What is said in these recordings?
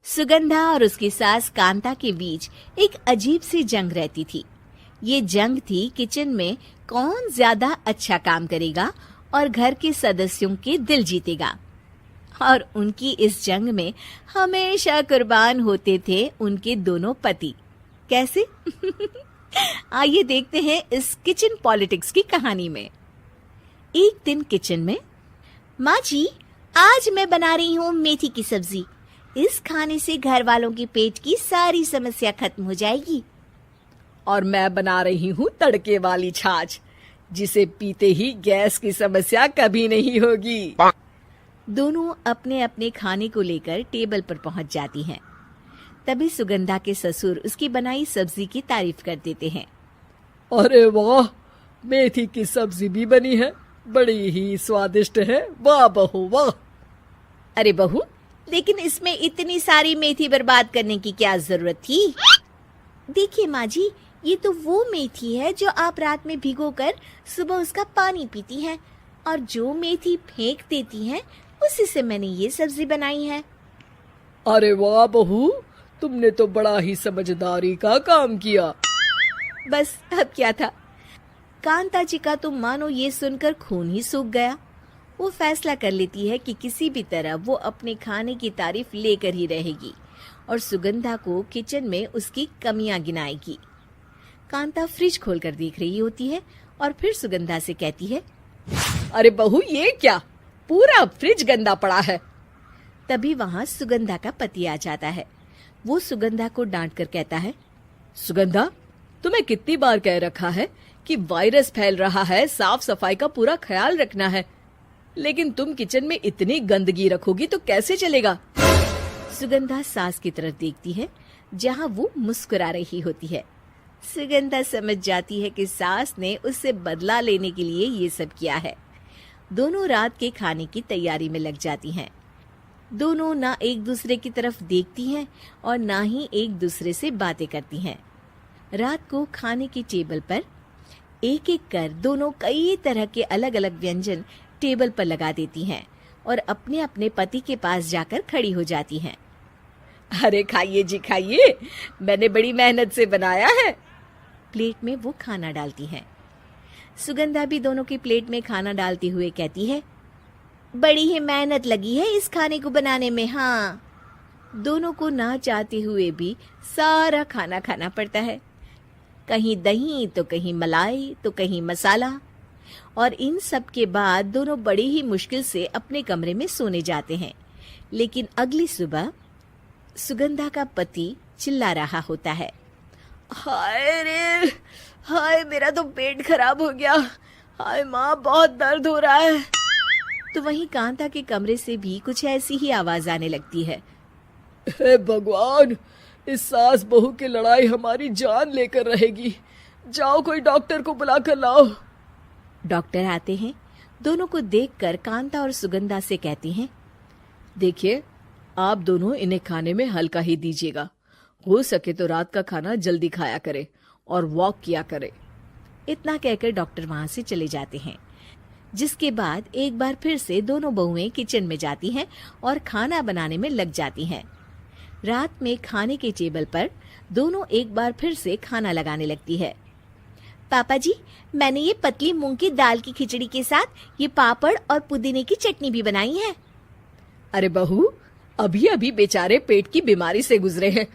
सुगंधा और उसकी सास कांता के बीच एक अजीब सी जंग रहती थी। ये जंग थी किचन में कौन ज्यादा अच्छा काम करेगा और घर के सदस्यों के दिल जीतेगा। और उनकी इस जंग में हमेशा कुर्बान होते थे उनके दोनों पति। कैसे? आइए देखते हैं इस किचन पॉलिटिक्स की कहानी में। एक दिन किचन में, माँ जी, आज मैं बना रही हूँ मेथी की सब्जी। इस खाने से घर वालों के पेट की सारी समस्या खत्म हो जाएगी। और मैं बना रही हूँ तड़के वाली छाछ, जिसे पीते ही गैस की समस्या कभी नहीं होगी। दोनों अपने अपने खाने को लेकर टेबल पर पहुंच जाती हैं। तभी सुगंधा के ससुर उसकी बनाई सब्जी की तारीफ कर देते हैं। अरे वाह, मेथी की सब्जी भी बनी है, बड़ी ही स्वादिष्ट है। वाह बहू वाह। अरे बहू, लेकिन इसमें इतनी सारी मेथी बर्बाद करने की क्या जरूरत थी? देखिए माँ जी, ये तो वो मेथी है जो आप रात में भिगोकर सुबह उसका पानी पीती हैं, और जो मेथी फेंक देती हैं उसी से मैंने ये सब्जी बनाई है। अरे वाह बहू, तुमने तो बड़ा ही समझदारी का काम किया। बस अब क्या था, कांता जी का तो मानो ये सुनकर खून ही सूख गया। वो फैसला कर लेती है कि किसी भी तरह वो अपने खाने की तारीफ लेकर ही रहेगी और सुगंधा को किचन में उसकी कमियां गिनाएगी। कांता फ्रिज खोलकर देख रही होती है और फिर सुगंधा से कहती है, अरे बहू, ये क्या, पूरा फ्रिज गंदा पड़ा है। तभी वहाँ सुगंधा का पति आ जाता है। वो सुगंधा को डांट कर कहता है, सुगंधा, तुम्हें कितनी बार कह रखा है कि वायरस फैल रहा है, साफ सफाई का पूरा ख्याल रखना है, लेकिन तुम किचन में इतनी गंदगी रखोगी तो कैसे चलेगा। सुगंधा सास की तरफ देखती है जहाँ वो मुस्कुरा रही होती है। सुगंधा समझ जाती है कि सास ने उससे बदला लेने के लिए ये सब किया है। दोनों रात के खाने की तैयारी में लग जाती हैं। दोनों ना एक दूसरे की तरफ देखती हैं और ना ही एक दूसरे से बातें करती हैं। रात को खाने की टेबल पर एक एक कर दोनों कई तरह के अलग अलग व्यंजन टेबल पर लगा देती हैं और अपने अपने पति के पास जाकर खड़ी हो जाती हैं। अरे खाइए जी खाइए, मैंने बड़ी मेहनत से बनाया है। प्लेट में वो खाना डालती हैं। सुगंधा भी दोनों की प्लेट में खाना डालते हुए कहती है, बड़ी ही मेहनत लगी है इस खाने को बनाने में। हाँ, दोनों को ना चाहते हुए भी सारा खाना खाना पड़ता है। कहीं दही तो कहीं मलाई तो कहीं मसाला। और इन सब के बाद दोनों बड़ी ही मुश्किल से अपने कमरे में सोने जाते हैं। लेकिन अगली सुबह सुगंधा का पति चिल्ला रहा होता है, हाय रे, हाय मेरा तो पेट खराब हो गया। हाय माँ, बहुत दर्द हो रहा है। तो वहीं कांता के कमरे से भी कुछ ऐसी ही आवाज आने लगती है। हे भगवान, इस सास बहू की लड़ाई हमारी जान लेकर रहेगी। जाओ कोई डॉक्टर को बुला कर लाओ। डॉक्टर आते हैं। दोनों को देखकर कांता और सुगंधा से कहती हैं, देखिए, आप दोनों इन्हें खाने में हल्का ही दीजिएगा। हो सके तो रात का खाना जल्दी खाया करे और वॉक किया करे। इतना कहकर डॉक्टर वहां से चले जाते हैं। जिसके बाद एक बार फिर से दोनों बहुएं किचन में जाती हैं और खाना बनाने में लग जाती हैं। रात में खाने के टेबल पर दोनों एक बार फिर से खाना लगाने लगती है। पापा जी, मैंने ये पतली मूंग की दाल की खिचड़ी के साथ ये पापड़ और पुदीने की चटनी भी बनाई है। अरे बहू, अभी अभी बेचारे पेट की बीमारी से गुजरे हैं।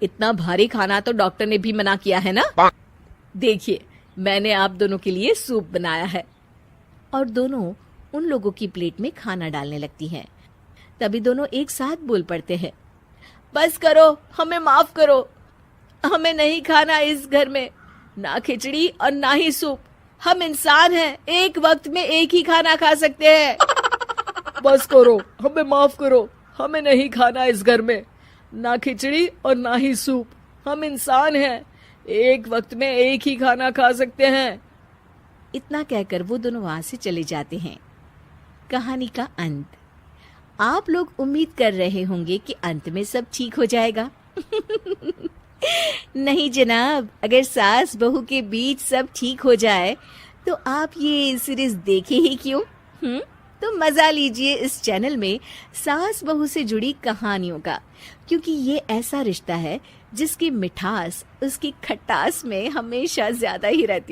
इतना भारी खाना तो डॉक्टर ने भी मना किया है ना। देखिए, मैंने आप दोनों के लिए सूप बनाया है। और दोनों उन लोगों की प्लेट में खाना डालने लगती हैं। तभी दोनों एक साथ बोल पड़ते हैं, बस करो, हमें माफ करो। हमें नहीं खाना इस घर में, ना खिचड़ी और ना ही सूप। हम इंसान हैं, एक वक्त में एक ही खाना खा सकते हैं। बस करो, हमें माफ करो। हमें नहीं खाना इस घर में, ना खिचड़ी और ना ही सूप। हम इंसान हैं, एक वक्त में एक ही खाना खा सकते हैं। इतना कहकर वो दोनों वहां से चले जाते हैं। कहानी का अंत। आप लोग उम्मीद कर रहे होंगे कि अंत में सब ठीक हो जाएगा। नहीं जनाब, अगर सास बहू के बीच सब ठीक हो जाए तो आप ये सीरीज देखे ही क्यों? तो मजा लीजिए इस चैनल में सास बहू से जुड़ी कहानियों का, क्योंकि ये ऐसा रिश्ता है जिसकी मिठास उसकी खटास में हमेशा ज्यादा ही रहती है।